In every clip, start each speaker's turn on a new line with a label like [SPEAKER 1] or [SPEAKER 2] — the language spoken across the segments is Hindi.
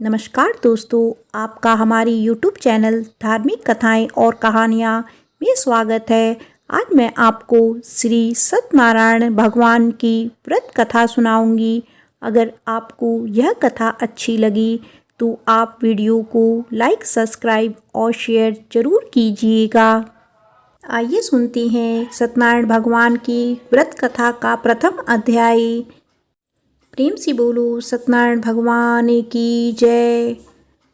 [SPEAKER 1] नमस्कार दोस्तों, आपका हमारी YouTube चैनल धार्मिक कथाएं और कहानियाँ में स्वागत है। आज मैं आपको श्री सत्यनारायण भगवान की व्रत कथा सुनाऊंगी। अगर आपको यह कथा अच्छी लगी तो आप वीडियो को लाइक, सब्सक्राइब और शेयर जरूर कीजिएगा। आइए सुनते हैं सत्यनारायण भगवान की व्रत कथा का प्रथम अध्याय। प्रेम से बोलो सत्यनारायण भगवान की जय।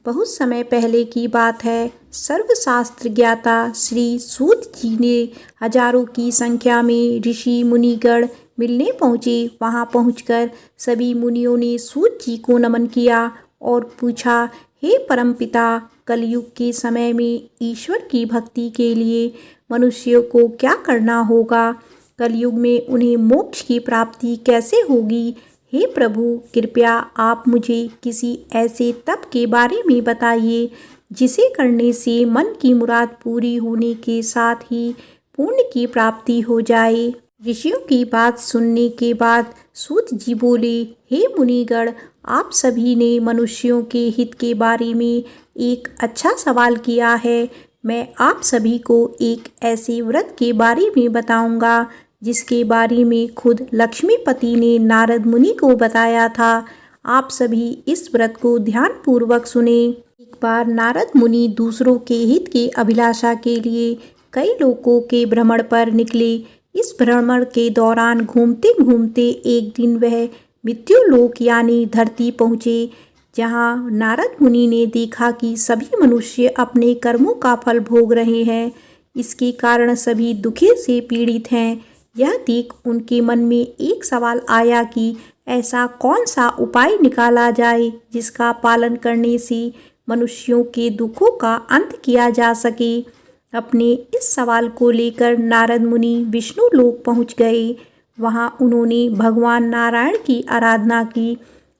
[SPEAKER 1] बहुत समय पहले की बात है। सर्वशास्त्र ज्ञाता श्री सूत जी ने हजारों की संख्या में ऋषि मुनिगण मिलने पहुँचे। वहाँ पहुंचकर सभी मुनियों ने सूत जी को नमन किया और पूछा, हे परमपिता, कलयुग के समय में ईश्वर की भक्ति के लिए मनुष्यों को क्या करना होगा? कलयुग में उन्हें मोक्ष की प्राप्ति कैसे होगी? हे प्रभु, कृपया आप मुझे किसी ऐसे तप के बारे में बताइए जिसे करने से मन की मुराद पूरी होने के साथ ही पुण्य की प्राप्ति हो जाए। ऋषियों की बात सुनने के बाद सूत जी बोले, हे मुनिगण, आप सभी ने मनुष्यों के हित के बारे में एक अच्छा सवाल किया है। मैं आप सभी को एक ऐसे व्रत के बारे में बताऊंगा जिसके बारे में खुद लक्ष्मीपति ने नारद मुनि को बताया था। आप सभी इस व्रत को ध्यानपूर्वक सुने। एक बार नारद मुनि दूसरों के हित की अभिलाषा के लिए कई लोकों के भ्रमण पर निकले। इस भ्रमण के दौरान घूमते घूमते एक दिन वह मृत्युलोक यानी धरती पहुँचे, जहाँ नारद मुनि ने देखा कि सभी मनुष्य अपने कर्मों का फल भोग रहे हैं। इसके कारण सभी दुखी से पीड़ित हैं। यह देख उनके मन में एक सवाल आया कि ऐसा कौन सा उपाय निकाला जाए जिसका पालन करने से मनुष्यों के दुखों का अंत किया जा सके। अपने इस सवाल को लेकर नारद मुनि विष्णु लोक पहुँच गए। वहाँ उन्होंने भगवान नारायण की आराधना की।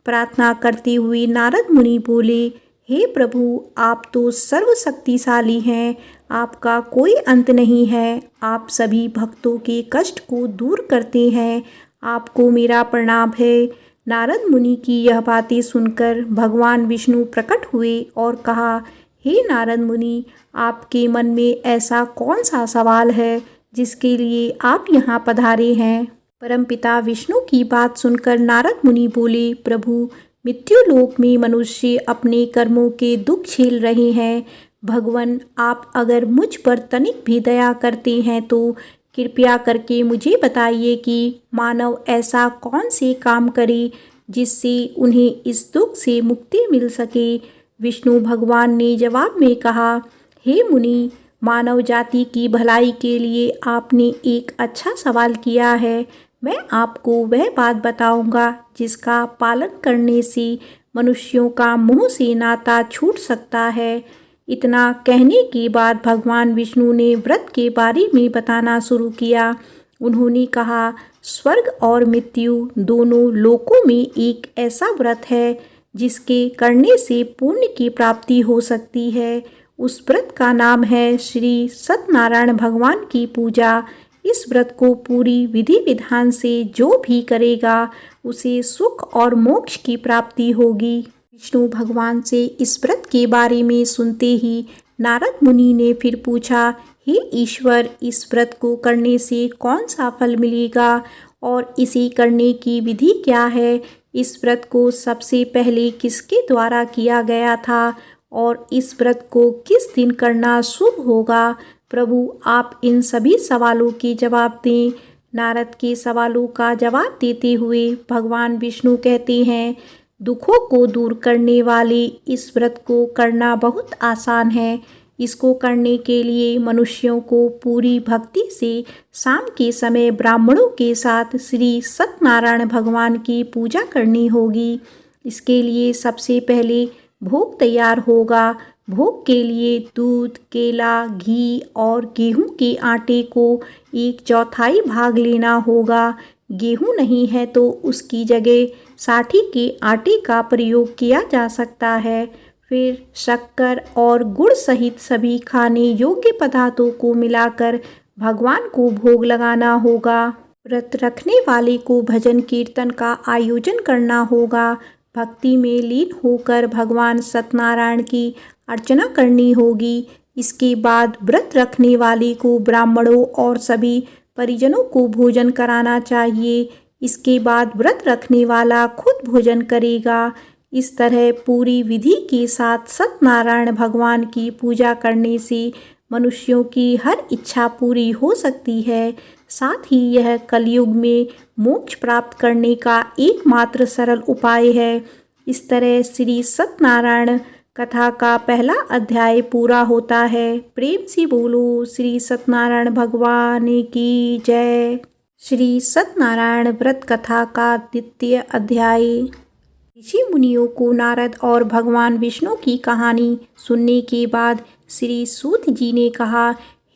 [SPEAKER 1] प्रार्थना करते हुए नारद मुनि बोले, हे प्रभु, आप तो सर्वशक्तिशाली हैं, आपका कोई अंत नहीं है। आप सभी भक्तों के कष्ट को दूर करते हैं। आपको मेरा प्रणाम है। नारद मुनि की यह बातें सुनकर भगवान विष्णु प्रकट हुए और कहा, हे नारद मुनि, आपके मन में ऐसा कौन सा सवाल है जिसके लिए आप यहाँ पधारे हैं? परमपिता विष्णु की बात सुनकर नारद मुनि बोले, प्रभु, मृत्युलोक में मनुष्य अपने कर्मों के दुख झेल रहे हैं। भगवान, आप अगर मुझ पर तनिक भी दया करते हैं तो कृपया करके मुझे बताइए कि मानव ऐसा कौन से काम करे जिससे उन्हें इस दुख से मुक्ति मिल सके। विष्णु भगवान ने जवाब में कहा, हे मुनि, मानव जाति की भलाई के लिए आपने एक अच्छा सवाल किया है। मैं आपको वह बात बताऊंगा जिसका पालन करने से मनुष्यों का मोह से नाता छूट सकता है। इतना कहने के बाद भगवान विष्णु ने व्रत के बारे में बताना शुरू किया। उन्होंने कहा, स्वर्ग और मृत्यु दोनों लोकों में एक ऐसा व्रत है जिसके करने से पुण्य की प्राप्ति हो सकती है। उस व्रत का नाम है श्री सत्यनारायण भगवान की पूजा। इस व्रत को पूरी विधि विधान से जो भी करेगा उसे सुख और मोक्ष की प्राप्ति होगी। विष्णु भगवान से इस व्रत के बारे में सुनते ही नारद मुनि ने फिर पूछा, हे ईश्वर, इस व्रत को करने से कौन सा फल मिलेगा और इसे करने की विधि क्या है? इस व्रत को सबसे पहले किसके द्वारा किया गया था और इस व्रत को किस दिन करना शुभ होगा? प्रभु, आप इन सभी सवालों के जवाब दें। नारद के सवालों का जवाब देते हुए भगवान विष्णु कहते हैं, दुखों को दूर करने वाले इस व्रत को करना बहुत आसान है। इसको करने के लिए मनुष्यों को पूरी भक्ति से शाम के समय ब्राह्मणों के साथ श्री सत्यनारायण भगवान की पूजा करनी होगी। इसके लिए सबसे पहले भोग तैयार होगा। भोग के लिए दूध, केला, घी और गेहूं के आटे को 1/4 भाग लेना होगा। गेहूं नहीं है तो उसकी जगह साठी के आटे का प्रयोग किया जा सकता है। फिर शक्कर और गुड़ सहित सभी खाने योग्य पदार्थों को मिलाकर भगवान को भोग लगाना होगा। व्रत रखने वाले को भजन कीर्तन का आयोजन करना होगा। भक्ति में लीन होकर भगवान सत्यनारायण की अर्चना करनी होगी। इसके बाद व्रत रखने वाले को ब्राह्मणों और सभी परिजनों को भोजन कराना चाहिए। इसके बाद व्रत रखने वाला खुद भोजन करेगा। इस तरह पूरी विधि के साथ सत्यनारायण भगवान की पूजा करने से मनुष्यों की हर इच्छा पूरी हो सकती है। साथ ही यह कलयुग में मोक्ष प्राप्त करने का एकमात्र सरल उपाय है। इस तरह श्री सत्यनारायण कथा का पहला अध्याय पूरा होता है। प्रेम से बोलो श्री सत्यनारायण भगवान की जय। श्री सत्यनारायण व्रत कथा का द्वितीय अध्याय। ऋषि मुनियों को नारद और भगवान विष्णु की कहानी सुनने के बाद श्री सूत जी ने कहा,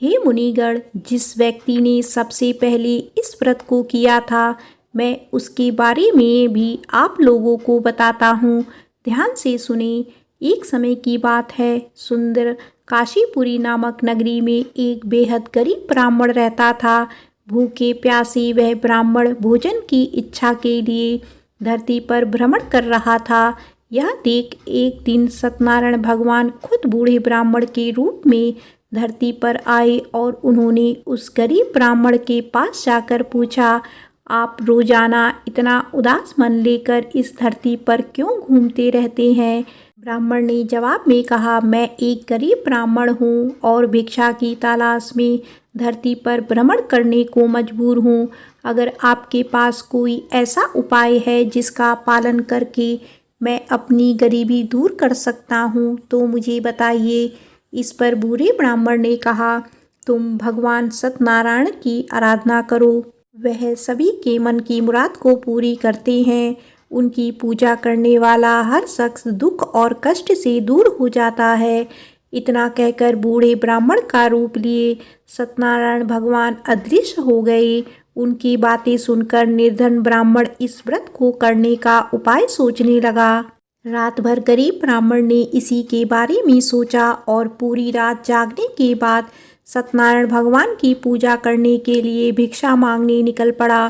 [SPEAKER 1] हे मुनिगण, जिस व्यक्ति ने सबसे पहले इस व्रत को किया था, मैं उसके बारे में भी आप लोगों को बताता हूँ। ध्यान से सुने। एक समय की बात है, सुंदर काशीपुरी नामक नगरी में एक बेहद गरीब ब्राह्मण रहता था। भूखे प्यासे वह ब्राह्मण भोजन की इच्छा के लिए धरती पर भ्रमण कर रहा था। यह देख एक दिन सत्यनारायण भगवान खुद बूढ़े ब्राह्मण के रूप में धरती पर आए और उन्होंने उस गरीब ब्राह्मण के पास जाकर पूछा, आप रोजाना इतना उदास मन लेकर इस धरती पर क्यों घूमते रहते हैं? ब्राह्मण ने जवाब में कहा, मैं एक गरीब ब्राह्मण हूँ और भिक्षा की तलाश में धरती पर भ्रमण करने को मजबूर हूँ। अगर आपके पास कोई ऐसा उपाय है जिसका पालन करके मैं अपनी गरीबी दूर कर सकता हूँ तो मुझे बताइए। इस पर बूढ़े ब्राह्मण ने कहा, तुम भगवान सत्यनारायण की आराधना करो। वह सभी के मन की मुराद को पूरी करते हैं। उनकी पूजा करने वाला हर शख्स दुख और कष्ट से दूर हो जाता है। इतना कहकर बूढ़े ब्राह्मण का रूप लिए सत्यनारायण भगवान अदृश्य हो गए। उनकी बातें सुनकर निर्धन ब्राह्मण इस व्रत को करने का उपाय सोचने लगा। रात भर गरीब ब्राह्मण ने इसी के बारे में सोचा और पूरी रात जागने के बाद सत्यनारायण भगवान की पूजा करने के लिए भिक्षा मांगने निकल पड़ा।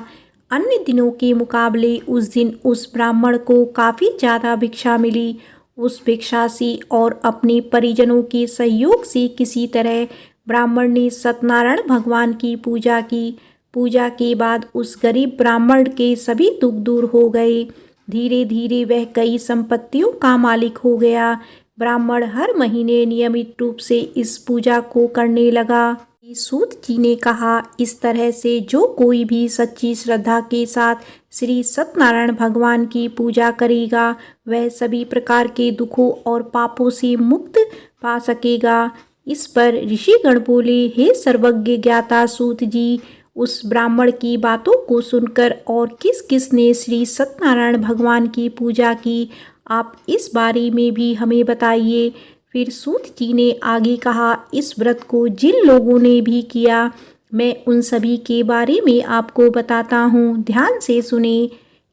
[SPEAKER 1] अन्य दिनों के मुकाबले उस दिन उस ब्राह्मण को काफ़ी ज़्यादा भिक्षा मिली। उस भिक्षा से और अपने परिजनों के सहयोग से किसी तरह ब्राह्मण ने सत्यनारायण भगवान की पूजा की। पूजा के बाद उस गरीब ब्राह्मण के सभी दुख दूर हो गए। धीरे धीरे वह कई संपत्तियों का मालिक हो गया। ब्राह्मण हर महीने नियमित रूप से इस पूजा को करने लगा। सूत जी ने कहा, इस तरह से जो कोई भी सच्ची श्रद्धा के साथ श्री सत्यनारायण भगवान की पूजा करेगा वह सभी प्रकार के दुखों और पापों से मुक्त पा सकेगा। इस पर ऋषिगण बोले, हे सर्वज्ञ ज्ञाता सूत जी, उस ब्राह्मण की बातों को सुनकर और किस किस ने श्री सत्यनारायण भगवान की पूजा की, आप इस बारे में भी हमें बताइए। फिर सूत जी ने आगे कहा, इस व्रत को जिन लोगों ने भी किया मैं उन सभी के बारे में आपको बताता हूँ। ध्यान से सुने।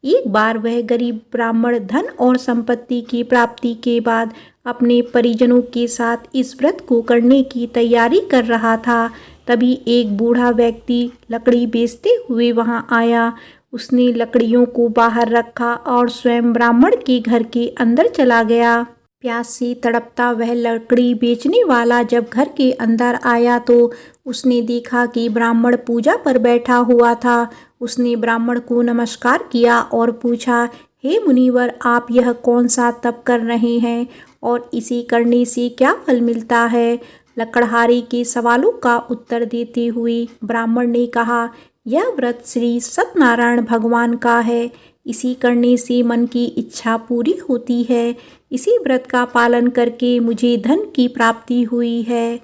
[SPEAKER 1] एक बार वह गरीब ब्राह्मण धन और संपत्ति की प्राप्ति के बाद अपने परिजनों के साथ इस व्रत को करने की तैयारी कर रहा था। तभी एक बूढ़ा व्यक्ति लकड़ी बेचते हुए वहां आया। उसने लकड़ियों को बाहर रखा और स्वयं ब्राह्मण के घर के अंदर चला गया। प्यास से तड़पता वह लकड़ी बेचने वाला जब घर के अंदर आया तो उसने देखा कि ब्राह्मण पूजा पर बैठा हुआ था। उसने ब्राह्मण को नमस्कार किया और पूछा, हे मुनिवर, आप यह कौन सा तप कर रहे हैं और इसे करने से क्या फल मिलता है? लकड़हारे के सवालों का उत्तर देते हुए ब्राह्मण ने कहा, यह व्रत श्री सत्यनारायण भगवान का है। इसी करने से मन की इच्छा पूरी होती है। इसी व्रत का पालन करके मुझे धन की प्राप्ति हुई है।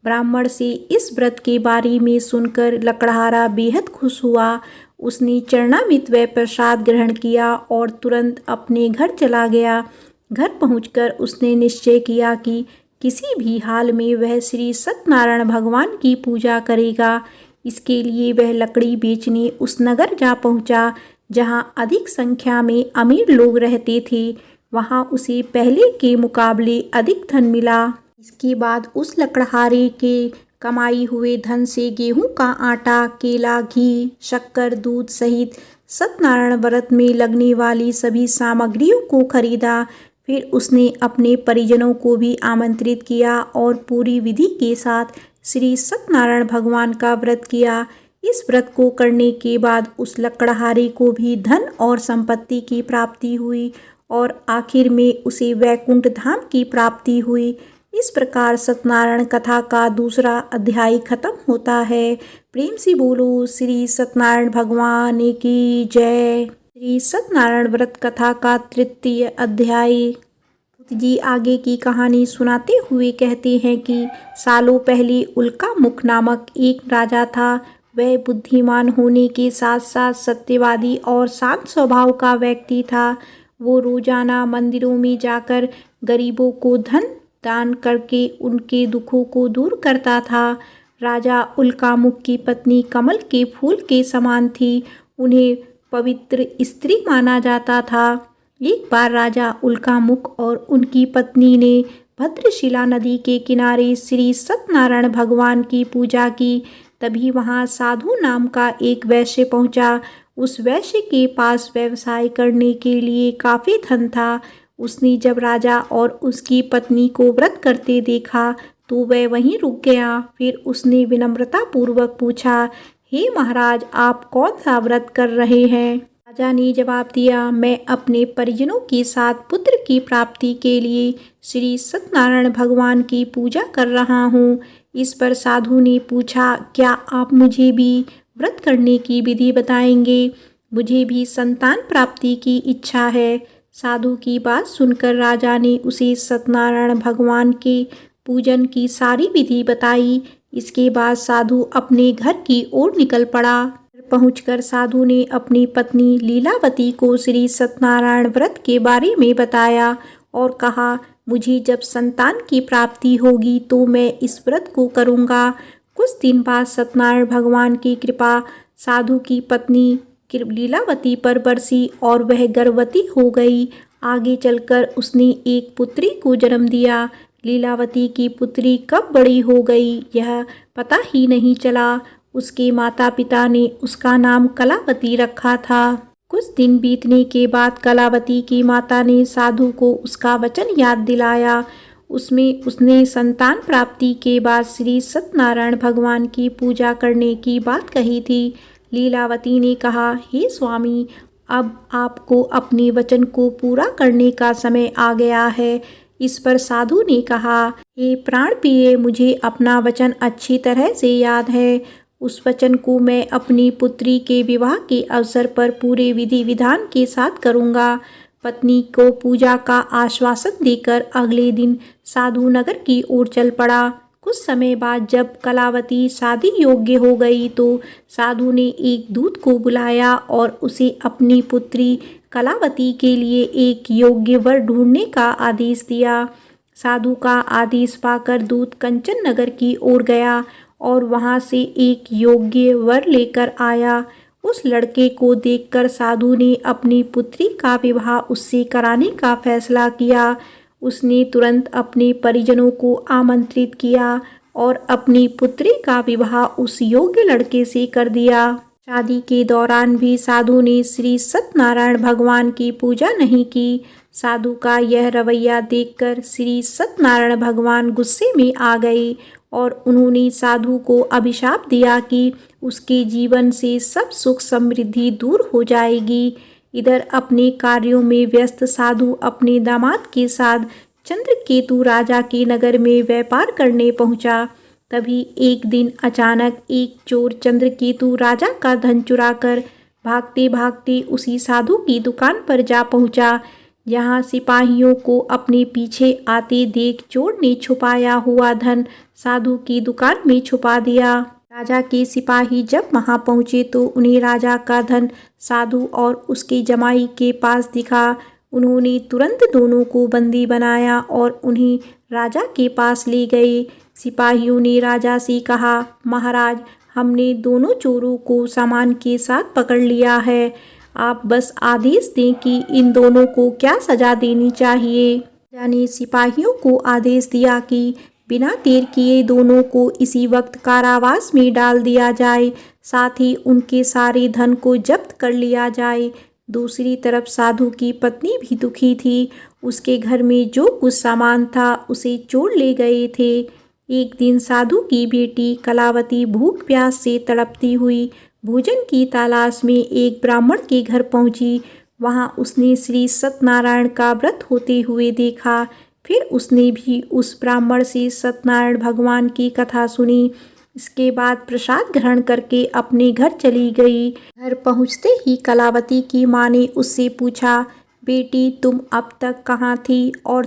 [SPEAKER 1] ब्राह्मण से इस व्रत के बारे में सुनकर लकड़हारा बेहद खुश हुआ। उसने चरणामृत व प्रसाद ग्रहण किया और तुरंत अपने घर चला गया। घर पहुंचकर उसने निश्चय किया कि किसी भी हाल में वह श्री सत्यनारायण भगवान की पूजा करेगा। इसके लिए वह लकड़ी बेचने उस नगर जा पहुंचा जहां अधिक संख्या में अमीर लोग रहते थे। वहां उसे पहले के मुकाबले अधिक धन मिला। इसके बाद उस लकड़हारे के कमाई हुए धन से गेहूं का आटा, केला, घी, शक्कर, दूध सहित सत्यनारायण व्रत में लगने वाली सभी सामग्रियों को खरीदा। फिर उसने अपने परिजनों को भी आमंत्रित किया और पूरी विधि के साथ श्री सत्यनारायण भगवान का व्रत किया। इस व्रत को करने के बाद उस लकड़हारे को भी धन और संपत्ति की प्राप्ति हुई और आखिर में उसे वैकुंठ धाम की प्राप्ति हुई। इस प्रकार सत्यनारायण कथा का दूसरा अध्याय खत्म होता है। प्रेम से बोलो श्री सत्यनारायण भगवान की जय। श्री सत्यनारायण व्रत कथा का तृतीय अध्याय। जी आगे की कहानी सुनाते हुए कहते हैं कि सालों पहले उल्कामुख नामक एक राजा था। वह बुद्धिमान होने के साथ साथ सत्यवादी और शांत स्वभाव का व्यक्ति था। वो रोजाना मंदिरों में जाकर गरीबों को धन दान करके उनके दुखों को दूर करता था। राजा उल्कामुख की पत्नी कमल के फूल के समान थी। उन्हें पवित्र स्त्री माना जाता था। एक बार राजा उल्कामुख और उनकी पत्नी ने भद्रशिला नदी के किनारे श्री सत्यनारायण भगवान की पूजा की। तभी वहां साधु नाम का एक वैश्य पहुंचा। उस वैश्य के पास व्यवसाय करने के लिए काफी धन था। उसने जब राजा और उसकी पत्नी को व्रत करते देखा तो वह वहीं रुक गया। फिर उसने विनम्रता पूर्वक पूछा, हे महाराज, आप कौन सा व्रत कर रहे हैं? राजा ने जवाब दिया, मैं अपने परिजनों के साथ पुत्र की प्राप्ति के लिए श्री सत्यनारायण भगवान की पूजा कर रहा हूँ। इस पर साधु ने पूछा, क्या आप मुझे भी व्रत करने की विधि बताएंगे? मुझे भी संतान प्राप्ति की इच्छा है। साधु की बात सुनकर राजा ने उसे सत्यनारायण भगवान के पूजन की सारी विधि बताई। इसके बाद साधु अपने घर की ओर निकल पड़ा। पहुंचकर साधु ने अपनी पत्नी लीलावती को श्री सत्यनारायण व्रत के बारे में बताया और कहा, मुझे जब संतान की प्राप्ति होगी तो मैं इस व्रत को करूंगा। कुछ दिन बाद सत्यनारायण भगवान की कृपा साधु की पत्नी लीलावती पर बरसी और वह गर्भवती हो गई। आगे चलकर उसने एक पुत्री को जन्म दिया। लीलावती की पुत्री कब बड़ी हो गई यह पता ही नहीं चला। उसके माता पिता ने उसका नाम कलावती रखा था। कुछ दिन बीतने के बाद कलावती की माता ने साधु को उसका वचन याद दिलाया। उसमें उसने संतान प्राप्ति के बाद श्री सत्यनारायण भगवान की पूजा करने की बात कही थी। लीलावती ने कहा, हे स्वामी, अब आपको अपने वचन को पूरा करने का समय आ गया है। इस पर साधु ने कहा, हे प्राण प्रिय, मुझे अपना वचन अच्छी तरह से याद है। उस वचन को मैं अपनी पुत्री के विवाह के अवसर पर पूरे विधि विधान के साथ करूंगा। पत्नी को पूजा का आश्वासन देकर अगले दिन साधु नगर की ओर चल पड़ा। कुछ समय बाद जब कलावती शादी योग्य हो गई तो साधु ने एक दूत को बुलाया और उसे अपनी पुत्री कलावती के लिए एक योग्य वर ढूंढने का आदेश दिया। साधु का आदेश पाकर दूत कंचन नगर की ओर गया और वहां से एक योग्य वर लेकर आया। उस लड़के को देखकर साधु ने अपनी पुत्री का विवाह उससे कराने का फैसला किया। उसने तुरंत अपने परिजनों को आमंत्रित किया और अपनी पुत्री का विवाह उस योग्य लड़के से कर दिया। शादी के दौरान भी साधु ने श्री सत्यनारायण भगवान की पूजा नहीं की। साधु का यह रवैया देखकर श्री सत्यनारायण भगवान गुस्से में आ गए और उन्होंने साधु को अभिशाप दिया कि उसके जीवन से सब सुख समृद्धि दूर हो जाएगी। इधर अपने कार्यों में व्यस्त साधु अपने दामाद के साथ चंद्रकेतु राजा के नगर में व्यापार करने पहुंचा। तभी एक दिन अचानक एक चोर चंद्रकेतु राजा का धन चुराकर भागते भागते उसी साधु की दुकान पर जा पहुंचा। यहाँ सिपाहियों को अपने पीछे आते देख चोर ने छुपाया हुआ धन साधु की दुकान में छुपा दिया। राजा के सिपाही जब वहां पहुंचे तो उन्हें राजा का धन साधु और उसके जमाई के पास दिखा। उन्होंने तुरंत दोनों को बंदी बनाया और उन्हें राजा के पास ले गए। सिपाहियों ने राजा से कहा, महाराज, हमने दोनों चोरों को सामान के साथ पकड़ लिया है। आप बस आदेश दें कि इन दोनों को क्या सजा देनी चाहिए। राजा ने सिपाहियों को आदेश दिया कि बिना देर किए दोनों को इसी वक्त कारावास में डाल दिया जाए, साथ ही उनके सारे धन को जब्त कर लिया जाए। दूसरी तरफ साधु की पत्नी भी दुखी थी। उसके घर में जो कुछ सामान था उसे चोर ले गए थे। एक दिन साधु की बेटी कलावती भूख प्यास से तड़पती हुई भोजन की तलाश में एक ब्राह्मण के घर पहुंची। वहां उसने श्री सत्यनारायण का व्रत होते हुए देखा। फिर उसने भी उस ब्राह्मण से सत्यनारायण भगवान की कथा सुनी। इसके बाद प्रसाद ग्रहण करके अपने घर चली गई। घर पहुंचते ही कलावती की माँ ने उससे पूछा, बेटी तुम अब तक कहाँ थी और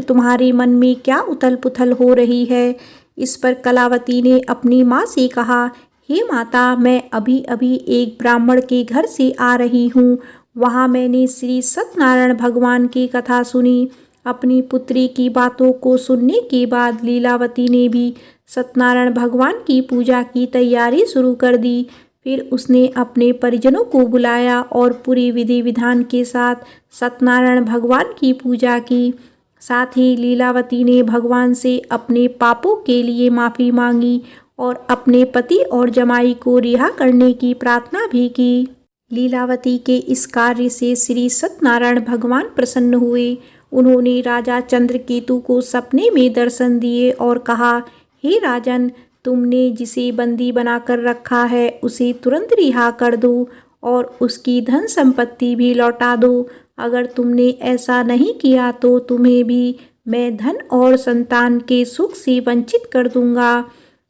[SPEAKER 1] तुम्हारे मन में क्या उथल पुथल हो रही है। इस पर कलावती ने अपनी माँ से कहा, हे माता, मैं अभी अभी एक ब्राह्मण के घर से आ रही हूँ। वहाँ मैंने श्री सत्यनारायण भगवान की कथा सुनी। अपनी पुत्री की बातों को सुनने के बाद लीलावती ने भी सत्यनारायण भगवान की पूजा की तैयारी शुरू कर दी। फिर उसने अपने परिजनों को बुलाया और पूरी विधि विधान के साथ सत्यनारायण भगवान की पूजा की। साथ ही लीलावती ने भगवान से अपने पापों के लिए माफ़ी मांगी और अपने पति और जमाई को रिहा करने की प्रार्थना भी की। लीलावती के इस कार्य से श्री सत्यनारायण भगवान प्रसन्न हुए। उन्होंने राजा चंद्रकेतु को सपने में दर्शन दिए और कहा, हे राजन, तुमने जिसे बंदी बनाकर रखा है उसे तुरंत रिहा कर दो और उसकी धन संपत्ति भी लौटा दो। अगर तुमने ऐसा नहीं किया तो तुम्हें भी मैं धन और संतान के सुख से वंचित कर दूंगा।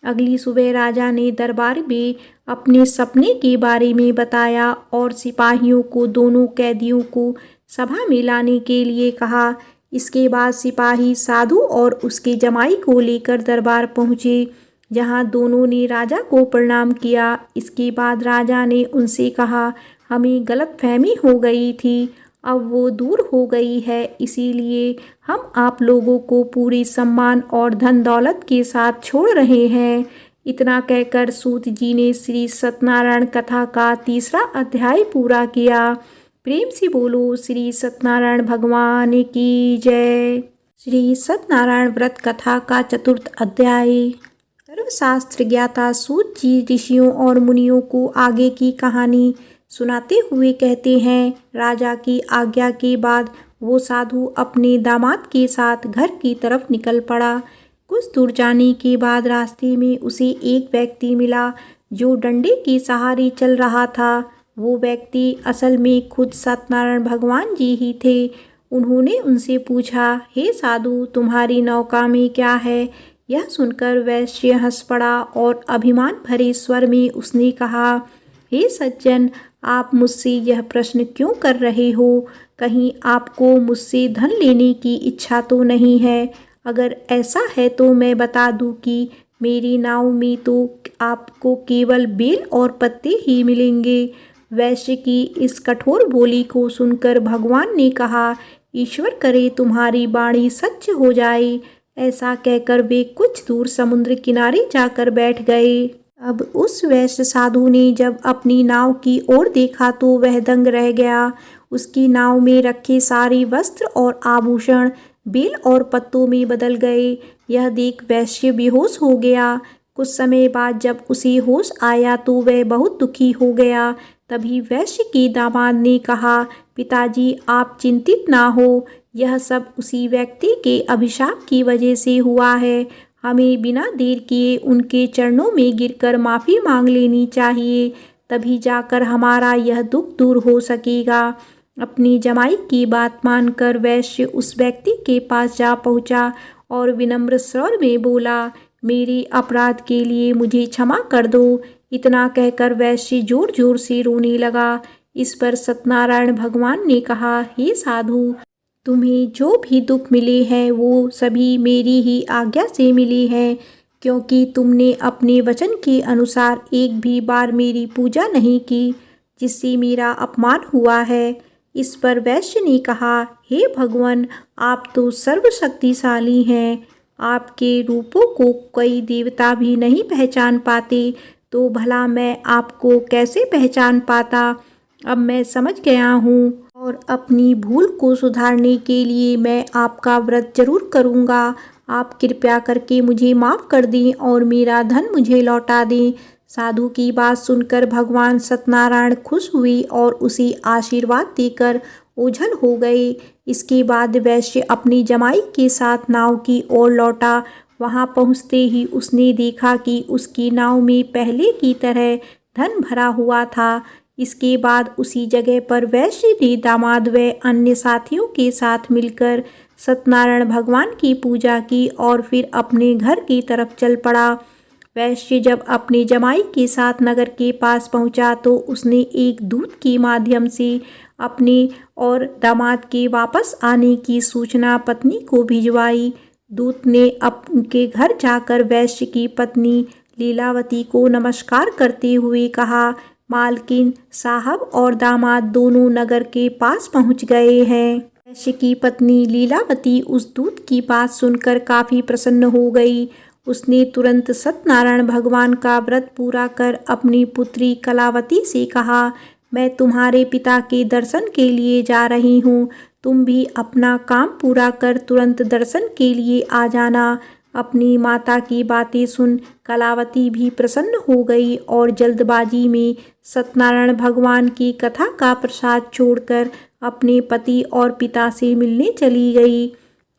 [SPEAKER 1] अगली सुबह राजा ने दरबार में अपने सपने के बारे में बताया और सिपाहियों को दोनों कैदियों को सभा में लाने के लिए कहा। इसके बाद सिपाही साधु और उसके जमाई को लेकर दरबार पहुँचे, जहाँ दोनों ने राजा को प्रणाम किया। इसके बाद राजा ने उनसे कहा, हमें गलतफहमी हो गई थी, अब वो दूर हो गई है, इसीलिए हम आप लोगों को पूरे सम्मान और धन दौलत के साथ छोड़ रहे हैं। इतना कहकर सूत जी ने श्री सत्यनारायण कथा का तीसरा अध्याय पूरा किया। प्रेम से बोलो श्री सत्यनारायण भगवान की जय। श्री सत्यनारायण व्रत कथा का चतुर्थ अध्याय। सर्वशास्त्र ज्ञाता सूत जी ऋषियों और मुनियों को आगे की कहानी सुनाते हुए कहते हैं, राजा की आज्ञा के बाद वो साधु अपने दामाद के साथ घर की तरफ निकल पड़ा। कुछ दूर जाने के बाद रास्ते में उसे एक व्यक्ति मिला जो डंडे के सहारे चल रहा था। वो व्यक्ति असल में खुद सत्यनारायण भगवान जी ही थे। उन्होंने उनसे पूछा, हे साधु, तुम्हारी नौका में क्या है। यह सुनकर वैश्य हंस पड़ा और अभिमान भरे स्वर में उसने कहा, हे सज्जन, आप मुझसे यह प्रश्न क्यों कर रहे हो। कहीं आपको मुझसे धन लेने की इच्छा तो नहीं है। अगर ऐसा है तो मैं बता दूं कि मेरी नाव में तो आपको केवल बेल और पत्ते ही मिलेंगे। वैश्य की इस कठोर बोली को सुनकर भगवान ने कहा, ईश्वर करे तुम्हारी वाणी सच हो जाए। ऐसा कहकर वे कुछ दूर समुद्र किनारे जाकर बैठ गए। अब उस वैश्य साधु ने जब अपनी नाव की ओर देखा तो वह दंग रह गया। उसकी नाव में रखे सारे वस्त्र और आभूषण बेल और पत्तों में बदल गए। यह देख वैश्य बेहोश हो गया। कुछ समय बाद जब उसे होश आया तो वह बहुत दुखी हो गया। तभी वैश्य के दामाद ने कहा, पिताजी, आप चिंतित ना हो, यह सब उसी व्यक्ति के अभिशाप की वजह से हुआ है। हमें बिना देर किए उनके चरणों में गिरकर माफ़ी मांग लेनी चाहिए, तभी जाकर हमारा यह दुख दूर हो सकेगा। अपनी जमाई की बात मानकर वैश्य उस व्यक्ति के पास जा पहुंचा और विनम्र स्वर में बोला, मेरे अपराध के लिए मुझे क्षमा कर दो। इतना कहकर वैश्य जोर जोर से रोने लगा। इस पर सत्यनारायण भगवान ने कहा, हे साधु, तुम्हें जो भी दुख मिले हैं वो सभी मेरी ही आज्ञा से मिले हैं, क्योंकि तुमने अपने वचन के अनुसार एक भी बार मेरी पूजा नहीं की, जिससे मेरा अपमान हुआ है। इस पर वैश्य ने कहा, हे भगवान, आप तो सर्वशक्तिशाली हैं। आपके रूपों को कोई देवता भी नहीं पहचान पाते, तो भला मैं आपको कैसे पहचान पाता। अब मैं समझ गया हूँ और अपनी भूल को सुधारने के लिए मैं आपका व्रत जरूर करूँगा। आप कृपया करके मुझे माफ़ कर दें और मेरा धन मुझे लौटा दें। साधु की बात सुनकर भगवान सत्यनारायण खुश हुए और उसे आशीर्वाद देकर ओझल हो गए। इसके बाद वैश्य अपनी जमाई के साथ नाव की ओर लौटा। वहां पहुंचते ही उसने देखा कि उसकी नाव में पहले की तरह धन भरा हुआ था। इसके बाद उसी जगह पर वैश्य ने दामाद व अन्य साथियों के साथ मिलकर सत्यनारायण भगवान की पूजा की और फिर अपने घर की तरफ चल पड़ा। वैश्य जब अपने जमाई के साथ नगर के पास पहुंचा तो उसने एक दूत के माध्यम से अपने और दामाद के वापस आने की सूचना पत्नी को भिजवाई। दूत ने उनके घर जाकर वैश्य की पत्नी लीलावती को नमस्कार करते हुए कहा, मालकिन साहब और दामाद दोनों नगर के पास पहुंच गए हैं। वैश्य की पत्नी लीलावती उस दूत की बात सुनकर काफ़ी प्रसन्न हो गई। उसने तुरंत सत्यनारायण भगवान का व्रत पूरा कर अपनी पुत्री कलावती से कहा, मैं तुम्हारे पिता के दर्शन के लिए जा रही हूँ। तुम भी अपना काम पूरा कर तुरंत दर्शन के लिए आ जाना। अपनी माता की बातें सुन कलावती भी प्रसन्न हो गई और जल्दबाजी में सत्यनारायण भगवान की कथा का प्रसाद छोड़कर अपने पति और पिता से मिलने चली गई।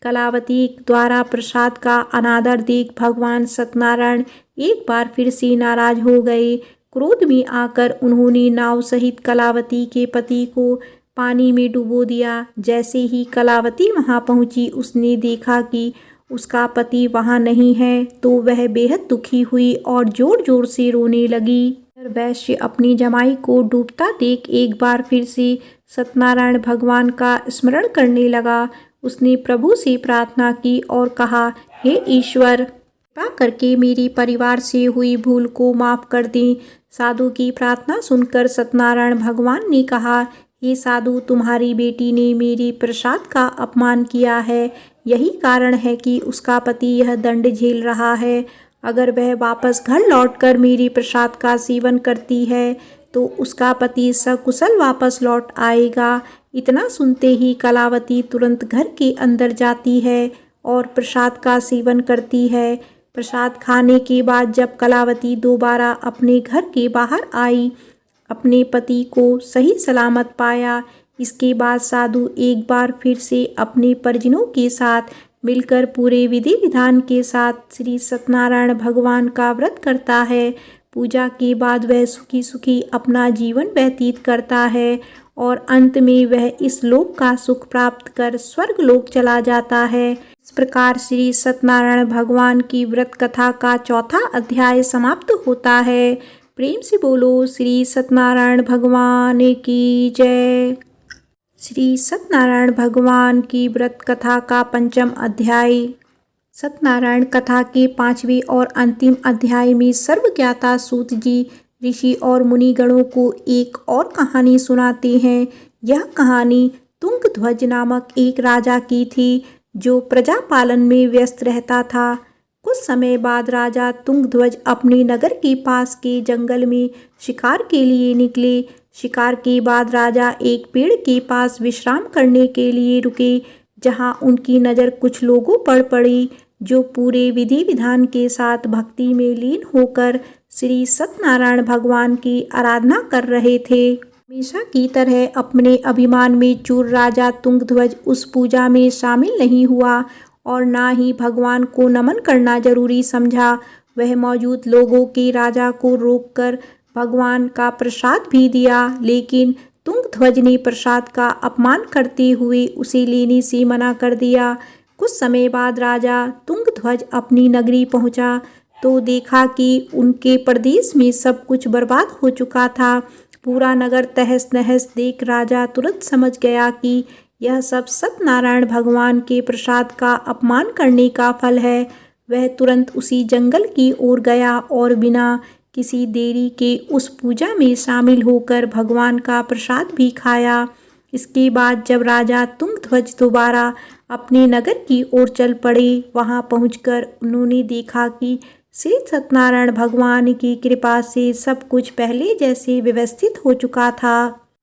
[SPEAKER 1] कलावती द्वारा प्रसाद का अनादर देख भगवान सत्यनारायण एक बार फिर से नाराज हो गए। क्रोध में आकर उन्होंने नाव सहित कलावती के पति को पानी में डुबो दिया। जैसे ही कलावती वहां पहुंची उसने देखा कि उसका पति वहां नहीं है तो वह बेहद दुखी हुई और जोर जोर से रोने लगी। वैश्य अपनी जमाई को डूबता देख एक बार फिर से सत्यनारायण भगवान का स्मरण करने लगा। उसने प्रभु से प्रार्थना की और कहा, हे ईश्वर, कृपा करके मेरी परिवार से हुई भूल को माफ़ कर दें। साधु की प्रार्थना सुनकर सत्यनारायण भगवान ने कहा, हे साधु, तुम्हारी बेटी ने मेरे प्रसाद का अपमान किया है। यही कारण है कि उसका पति यह दंड झेल रहा है। अगर वह वापस घर लौटकर मेरे प्रसाद का सेवन करती है तो उसका पति सकुशल वापस लौट आएगा। इतना सुनते ही कलावती तुरंत घर के अंदर जाती है और प्रसाद का सेवन करती है। प्रसाद खाने के बाद जब कलावती दोबारा अपने घर के बाहर आई, अपने पति को सही सलामत पाया। इसके बाद साधु एक बार फिर से अपने परिजनों के साथ मिलकर पूरे विधि विधान के साथ श्री सत्यनारायण भगवान का व्रत करता है। पूजा के बाद वह सुखी सुखी अपना जीवन व्यतीत करता है और अंत में वह इस लोक का सुख प्राप्त कर स्वर्ग लोक चला जाता है। इस प्रकार श्री सत्यनारायण भगवान की व्रत कथा का चौथा अध्याय समाप्त होता है। प्रेम से बोलो श्री सत्यनारायण भगवान की जय। श्री सत्यनारायण भगवान की व्रत कथा का पंचम अध्याय। सत्यनारायण कथा के पांचवें और अंतिम अध्याय में सर्वज्ञाता सूत जी ऋषि और मुनिगणों को एक और कहानी सुनाते हैं। यह कहानी तुंगध्वज नामक एक राजा की थी जो प्रजा पालन में व्यस्त रहता था। कुछ समय बाद राजा तुंगध्वज अपने नगर के पास के जंगल में शिकार के लिए निकले। शिकार के बाद राजा एक पेड़ के पास विश्राम करने के लिए रुके, जहां उनकी नज़र कुछ लोगों पर पड़ी जो पूरे विधि विधान के साथ भक्ति में लीन होकर श्री सत्यनारायण भगवान की आराधना कर रहे थे। हमेशा की तरह अपने अभिमान में चूर राजा तुंगध्वज उस पूजा में शामिल नहीं हुआ और ना ही भगवान को नमन करना जरूरी समझा। वह मौजूद लोगों के राजा को रोककर भगवान का प्रसाद भी दिया, लेकिन तुंगध्वज ने प्रसाद का अपमान करते हुए उसे लेने से मना कर दिया। कुछ समय बाद राजा तुंगध्वज अपनी नगरी पहुंचा तो देखा कि उनके प्रदेश में सब कुछ बर्बाद हो चुका था। पूरा नगर तहस नहस देख राजा तुरंत समझ गया कि यह सब सत्यनारायण भगवान के प्रसाद का अपमान करने का फल है। वह तुरंत उसी जंगल की ओर गया और बिना किसी देरी के उस पूजा में शामिल होकर भगवान का प्रसाद भी खाया। इसके बाद जब राजा तुंगध्वज दोबारा अपने नगर की ओर चल पड़े, वहां पहुंचकर उन्होंने देखा कि श्री सत्यनारायण भगवान की कृपा से सब कुछ पहले जैसे व्यवस्थित हो चुका था।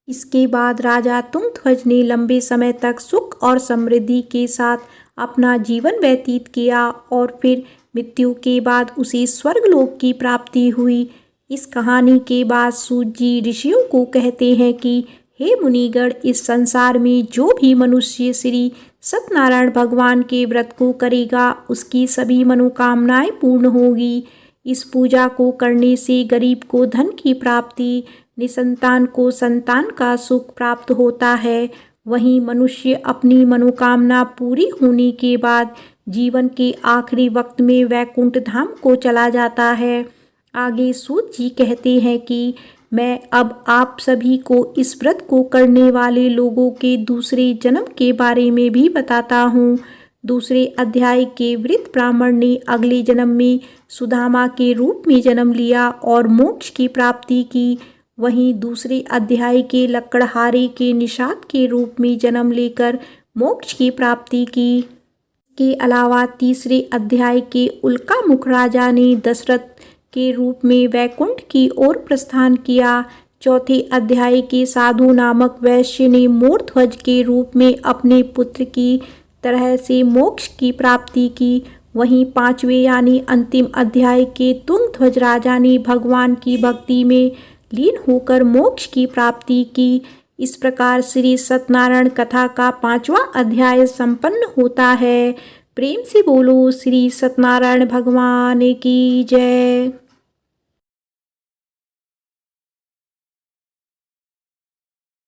[SPEAKER 1] इसके बाद राजा तुंगध्वज ने लंबे समय तक सुख और समृद्धि के साथ अपना जीवन व्यतीत किया और फिर मृत्यु के बाद उसे स्वर्गलोक की प्राप्ति हुई। इस कहानी के बाद सूत जी ऋषियों को कहते हैं कि हे मुनिगण, इस संसार में जो भी मनुष्य श्री सत्यनारायण भगवान के व्रत को करेगा उसकी सभी मनोकामनाएं पूर्ण होगी। इस पूजा को करने से गरीब को धन की प्राप्ति, निसंतान को संतान का सुख प्राप्त होता है। वहीं मनुष्य अपनी मनोकामना पूरी होने के बाद जीवन के आखिरी वक्त में वैकुंठ धाम को चला जाता है। आगे सूत जी कहते हैं कि मैं अब आप सभी को इस व्रत को करने वाले लोगों के दूसरे जन्म के बारे में भी बताता हूँ। दूसरे अध्याय के वृद्ध ब्राह्मण ने अगले जन्म में सुदामा के रूप में जन्म लिया और मोक्ष की प्राप्ति की। वहीं दूसरे अध्याय के लकड़हारे के निषाद के रूप में जन्म लेकर मोक्ष की प्राप्ति की। के अलावा तीसरे अध्याय के उल्कामुख राजा ने दशरथ के रूप में वैकुंठ की ओर प्रस्थान किया। चौथे अध्याय के साधु नामक वैश्य ने मोरध्वज के रूप में अपने पुत्र की तरह से मोक्ष की प्राप्ति की। वहीं पांचवें यानी अंतिम अध्याय के तुंगध्वज राजा ने भगवान की भक्ति में लीन होकर मोक्ष की प्राप्ति की। इस प्रकार श्री सत्यनारायण कथा का 5वां अध्याय संपन्न होता है। प्रेम से बोलो श्री सत्यनारायण भगवान की जय।